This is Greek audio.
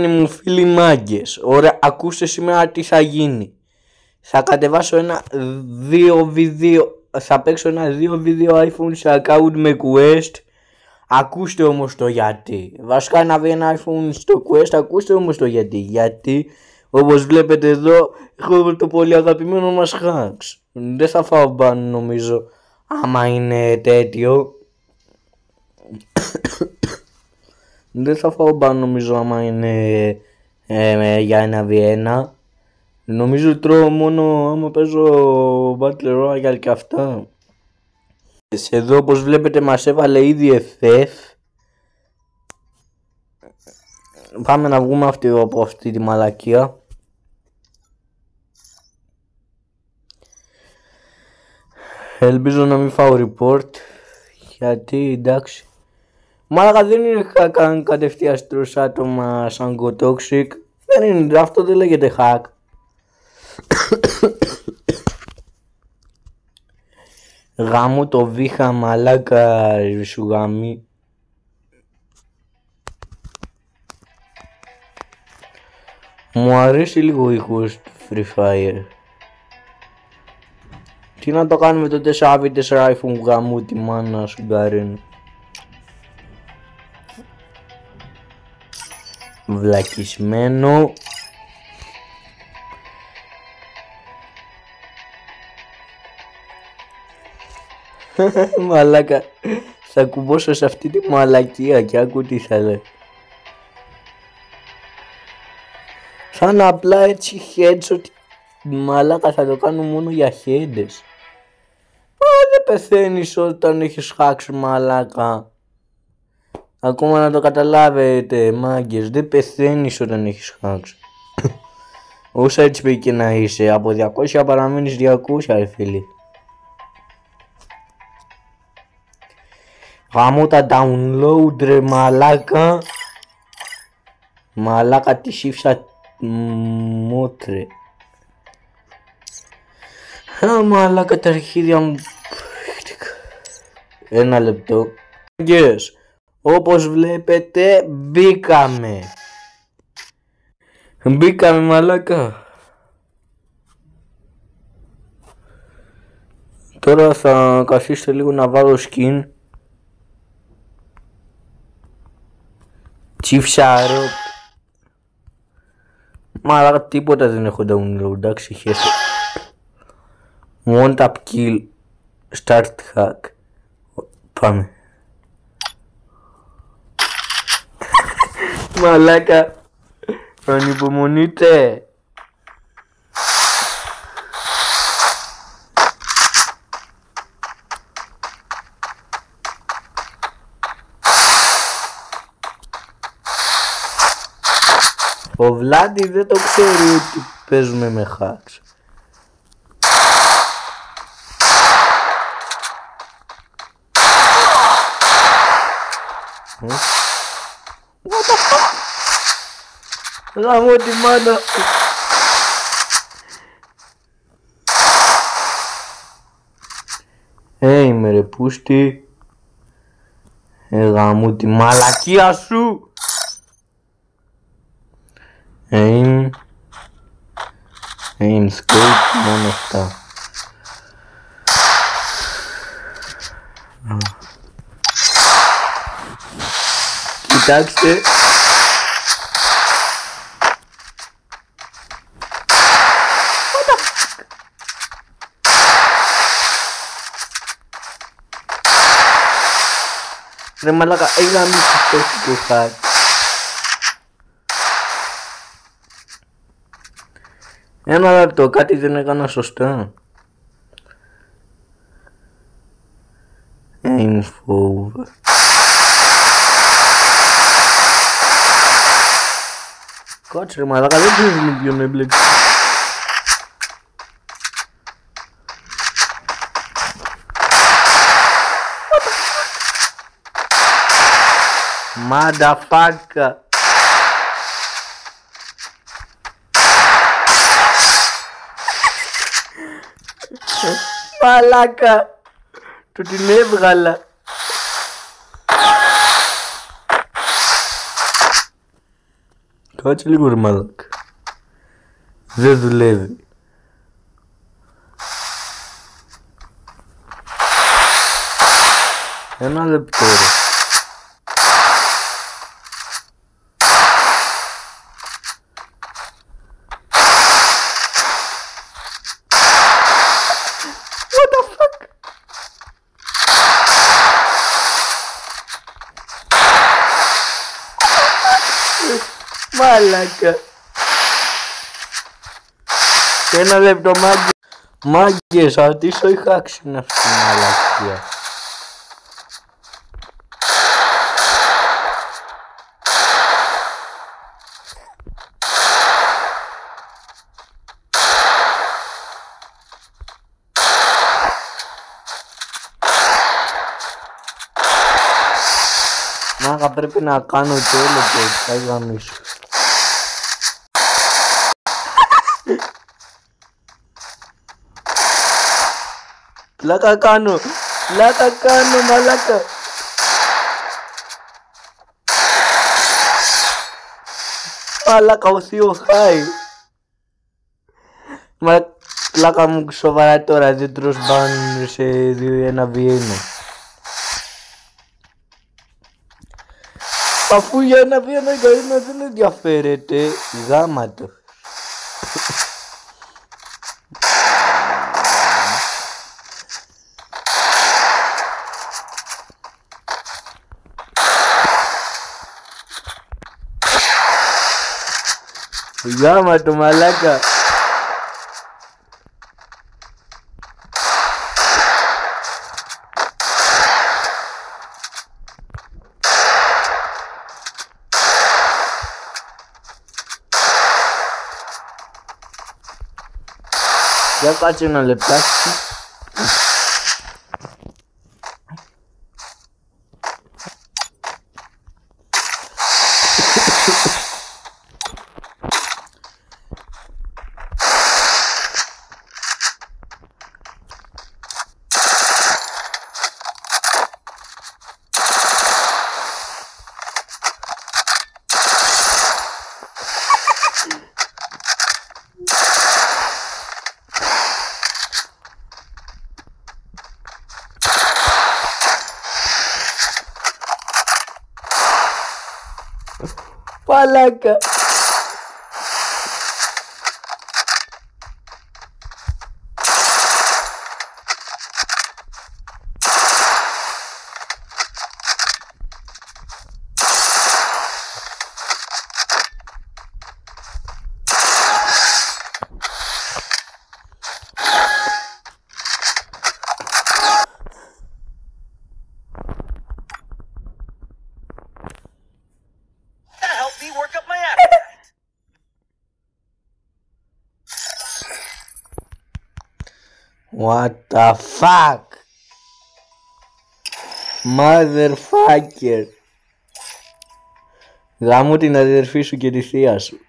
Μου φίλοι μάγκες, ωραία, ακούστε σήμερα τι θα γίνει. Θα κατεβάσω θα παίξω δύο βίντεο iPhone σε account με Quest. Ακούστε όμως το γιατί. Βασικά να βγει ένα iPhone στο Quest, ακούστε όμως το γιατί. Γιατί όπως βλέπετε εδώ έχω το πολύ αγαπημένο μας hacks. Δεν θα φάω μπαν νομίζω άμα είναι τέτοιο. Δεν θα φάω μπαν νομίζω άμα είναι για ένα V1. Νομίζω τρώω μόνο άμα παίζω Battle Royale και αυτά. Εδώ όπως βλέπετε μας έβαλε ήδη FF. Πάμε να βγούμε από αυτή τη μαλακία. Ελπίζω να μην φάω report. Γιατί εντάξει. Μάλακα δεν είναι καν κατευθείαν στους άτομα σαν GoToxic. Δεν είναι, αυτό δεν λέγεται hack. Γάμο το βήχα μαλάκα σου γάμι. Μου αρέσει λίγο ο ήχος του Free Fire. Τι να το κάνουμε το 4v4 iPhone γάμου τη μάνα σου γκάρεν. Βλακισμένο. Μαλάκα, θα κουμπώσω σε αυτή τη μαλακία και άκου τι θα λέει. Σαν απλά έτσι headshot, μαλάκα θα το κάνω μόνο για heads. Δεν πεθαίνεις όταν έχεις hacks μαλάκα. Ακόμα να το καταλάβετε μάγκες, δεν πεθαίνεις όταν έχεις hacks. Όσα έτσι πει και να είσαι, από 200 παραμένεις 200 ρε φίλοι. Γάμω τα download ρε μαλάκα. Μαλάκα τη σύφσα μότρε. Μαλάκα τα αρχίδια μου. Ένα λεπτό. Yes. Όπως βλέπετε μπήκαμε. Μπήκαμε μαλάκα. Τώρα θα καθίσετε λίγο να βάλω skin. Τσιφσάρο. Μαλάκα τίποτα δεν έχω download, εντάξει χέστο. One tap kill. Start hack. Πάμε. Μαλάκα. Ανυπομονείτε. Ο Βλάντι δεν το ξέρει ότι παίζουμε με hacks. What the fuck? Γαμώ τη μάνα σου. Είμαι ρε πούστη. Γαμώ τη μαλακία σου. Aim scope, μόνο αυτά. Κοιτάξτε. Ρε μαλάκα, έγινα μη συστόχικο hack. Ένα λεπτό, κάτι δεν έκανα σωστά. Aim forward. Κάτσε ρε μαλάκα, δεν ξέρουμε ποιον έμπλεξε. Motherfucker. Μαλάκα. Του την έβγαλα. Κάτσε λίγο ρε μαλάκα. Δεν δουλεύει. Ένα λεπτό ρε. What the fuck? Μαλάκα. Ένα λεπτό μάγκες. Μάγκες, αυτή η χάξη είναι αυτή η μαλακία. Μάγα πρέπει να κάνω τέλο και θα γαμίσω. Πλάκα κάνω μαλάκα. Μαλάκα ο θείος χάει. Μα πλάκα μου σοβαρά τώρα, δεν τρως μπαν σε 1v1. Αφού για 1v1 κανένα δεν ενδιαφέρεται, γάμα το. Γάμα το μαλάκα. Για κάτσε ένα λεπτάκι. Μαλάκα. What the fuck? Motherfucker. Γάμω την αδερφή σου και τη θεία σου.